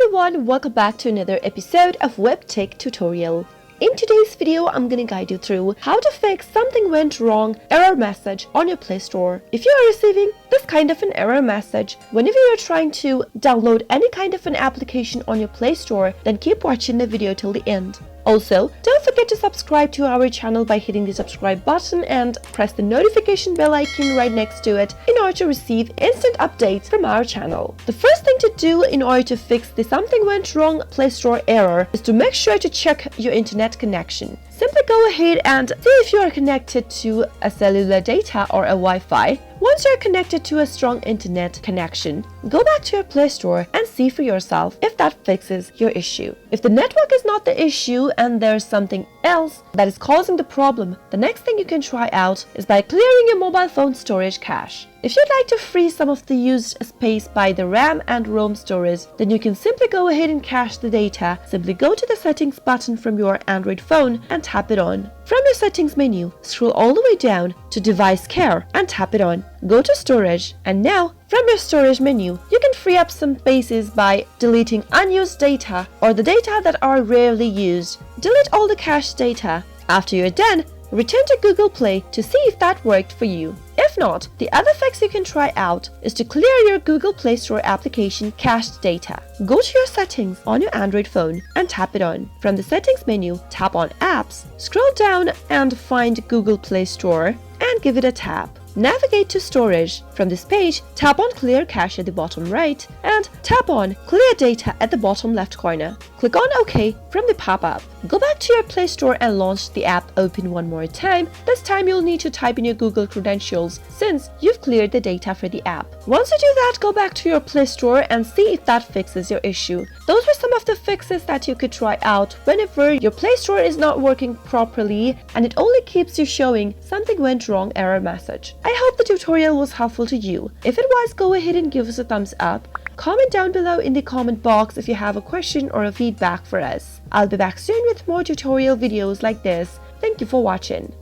everyone, welcome back to another episode of Webtech Tutorial. In today's video, I'm gonna guide you through how to fix something went wrong error message on your Play Store. If you are receiving this kind of an error message whenever you're trying to download any kind of an application on your Play Store, then keep watching the video till the end. Also, don't forget to subscribe to our channel by hitting the subscribe button and press the notification bell icon right next to it in order to receive instant updates from our channel. The first thing to do in order to fix the something went wrong Play Store error is to make sure to check your internet connection. Simply go ahead and see if you are connected to a cellular data or a Wi-Fi. Once you're connected to a strong internet connection, go back to your Play Store and see for yourself if that fixes your issue. If the network is not the issue and there's something else that is causing the problem, the next thing you can try out is by clearing your mobile phone storage cache. If you'd like to free some of the used space by the RAM and ROM storage, then you can simply go ahead and cache the data. Simply go to the settings button from your Android phone and tap it on. From your settings menu, scroll all the way down to device care and tap it on. Go to storage, and now from your storage menu, you can free up some spaces by deleting unused data or the data that are rarely used. Delete all the cached data. After you're done, return to Google Play to see if that worked for you. If not, the other fix you can try out is to clear your Google Play Store application cached data. Go to your settings on your Android phone and tap it on. From the settings menu, tap on apps, scroll down and find Google Play Store and give it a tap. Navigate to storage. From this page, tap on clear cache at the bottom right and tap on clear data at the bottom left corner. Click on OK from the pop-up. Go back to your Play Store and launch the app open one more time. This time you'll need to type in your Google credentials since you've cleared the data for the app. Once you do that, go back to your Play Store and see if that fixes your issue. Those were some of the fixes that you could try out whenever your Play Store is not working properly and it only keeps you showing something went wrong error message. I hope the tutorial was helpful to you. If it was, go ahead and give us a thumbs up. Comment down below in the comment box if you have a question or a feedback for us. I'll be back soon with more tutorial videos like this. Thank you for watching.